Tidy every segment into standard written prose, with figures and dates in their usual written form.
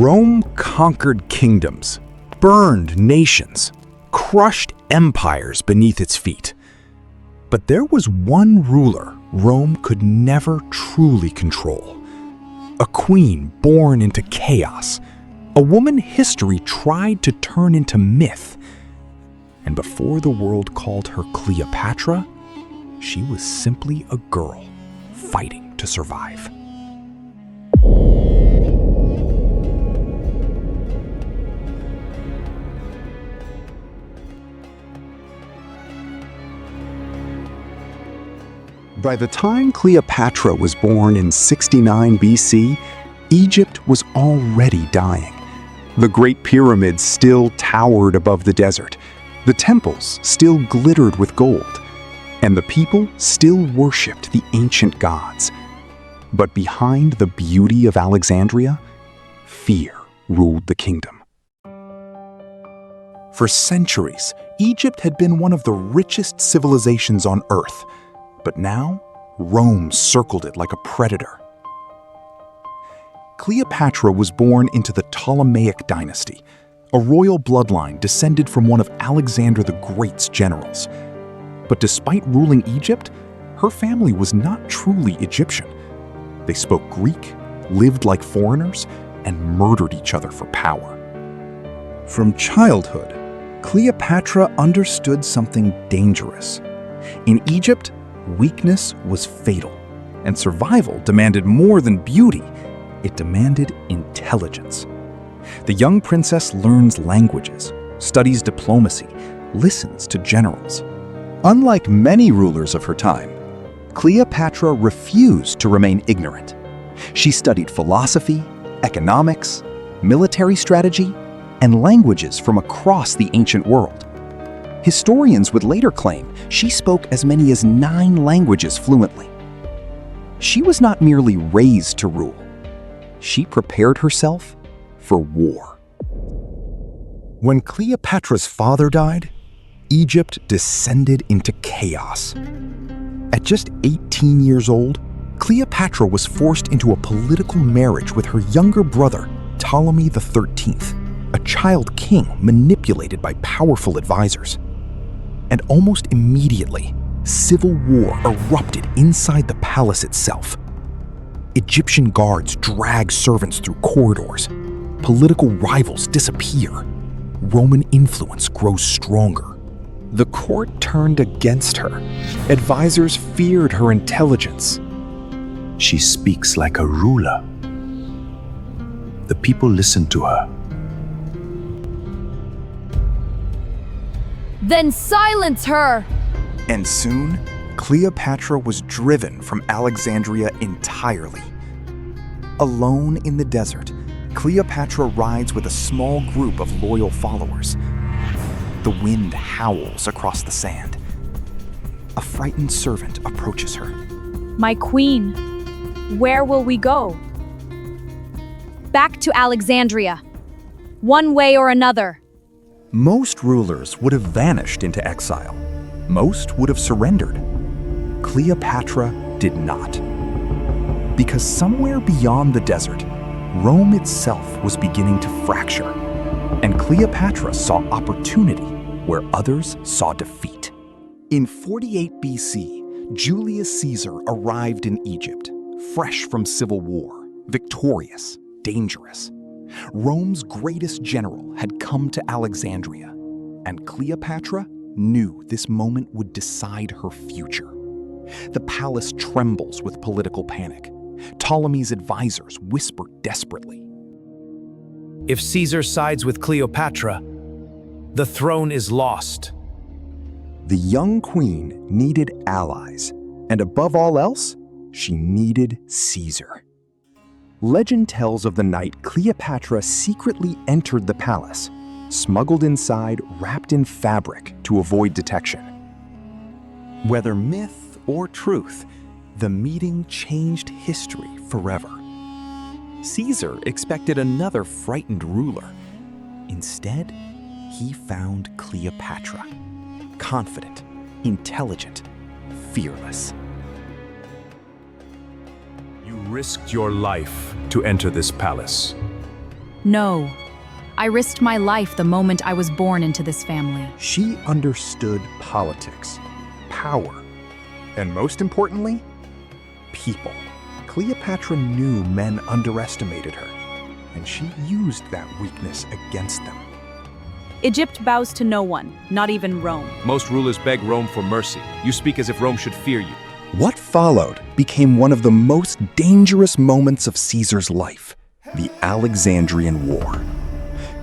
Rome conquered kingdoms, burned nations, crushed empires beneath its feet. But there was one ruler Rome could never truly control. A queen born into chaos, a woman history tried to turn into myth. And before the world called her Cleopatra, she was simply a girl fighting to survive. By the time Cleopatra was born in 69 BC, Egypt was already dying. The Great Pyramids still towered above the desert, the temples still glittered with gold, and the people still worshipped the ancient gods. But behind the beauty of Alexandria, fear ruled the kingdom. For centuries, Egypt had been one of the richest civilizations on Earth. But now, Rome circled it like a predator. Cleopatra was born into the Ptolemaic dynasty, a royal bloodline descended from one of Alexander the Great's generals. But despite ruling Egypt, her family was not truly Egyptian. They spoke Greek, lived like foreigners, and murdered each other for power. From childhood, Cleopatra understood something dangerous. In Egypt, weakness was fatal, and survival demanded more than beauty. It demanded intelligence. The young princess learns languages, studies diplomacy, listens to generals. Unlike many rulers of her time, Cleopatra refused to remain ignorant. She studied philosophy, economics, military strategy, and languages from across the ancient world. Historians would later claim she spoke as many as 9 languages fluently. She was not merely raised to rule. She prepared herself for war. When Cleopatra's father died, Egypt descended into chaos. At just 18 years old, Cleopatra was forced into a political marriage with her younger brother, Ptolemy XIII, a child king manipulated by powerful advisors. And almost immediately, civil war erupted inside the palace itself. Egyptian guards drag servants through corridors. Political rivals disappear. Roman influence grows stronger. The court turned against her. Advisors feared her intelligence. She speaks like a ruler. The people listen to her. Then silence her! And soon, Cleopatra was driven from Alexandria entirely. Alone in the desert, Cleopatra rides with a small group of loyal followers. The wind howls across the sand. A frightened servant approaches her. My queen, where will we go? Back to Alexandria. One way or another. Most rulers would have vanished into exile. Most would have surrendered. Cleopatra did not. Because somewhere beyond the desert, Rome itself was beginning to fracture, and Cleopatra saw opportunity where others saw defeat. In 48 BC, Julius Caesar arrived in Egypt, fresh from civil war, victorious, dangerous. Rome's greatest general had come to Alexandria, and Cleopatra knew this moment would decide her future. The palace trembles with political panic. Ptolemy's advisors whisper desperately. If Caesar sides with Cleopatra, the throne is lost. The young queen needed allies, and above all else, she needed Caesar. Legend tells of the night Cleopatra secretly entered the palace, smuggled inside wrapped in fabric to avoid detection. Whether myth or truth, the meeting changed history forever. Caesar expected another frightened ruler. Instead, he found Cleopatra, confident, intelligent, fearless. You risked your life to enter this palace. No. I risked my life the moment I was born into this family. She understood politics, power, and most importantly, people. Cleopatra knew men underestimated her, and she used that weakness against them. Egypt bows to no one, not even Rome. Most rulers beg Rome for mercy. You speak as if Rome should fear you. What followed became one of the most dangerous moments of Caesar's life, the Alexandrian War.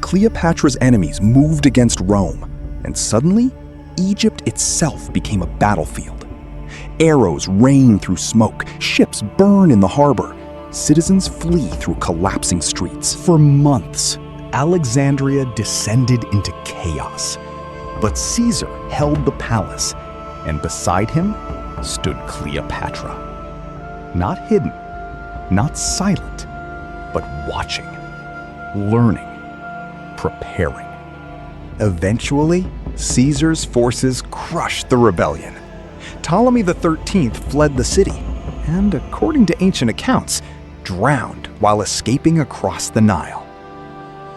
Cleopatra's enemies moved against Rome, and suddenly, Egypt itself became a battlefield. Arrows rain through smoke, ships burn in the harbor, citizens flee through collapsing streets. For months, Alexandria descended into chaos. But Caesar held the palace, and beside him stood Cleopatra. Not hidden, not silent, but watching, learning, preparing. Eventually, Caesar's forces crushed the rebellion. Ptolemy XIII fled the city, and according to ancient accounts, drowned while escaping across the Nile.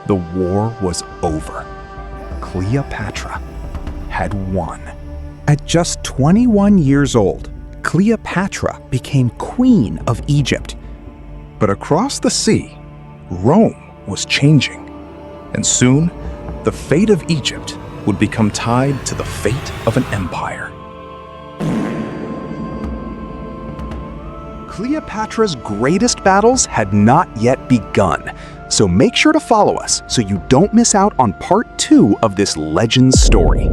The war was over. Cleopatra had won. At just 21 years old, Cleopatra became Queen of Egypt. But across the sea, Rome was changing. And soon, the fate of Egypt would become tied to the fate of an empire. Cleopatra's greatest battles had not yet begun, so make sure to follow us so you don't miss out on part 2 of this legend story.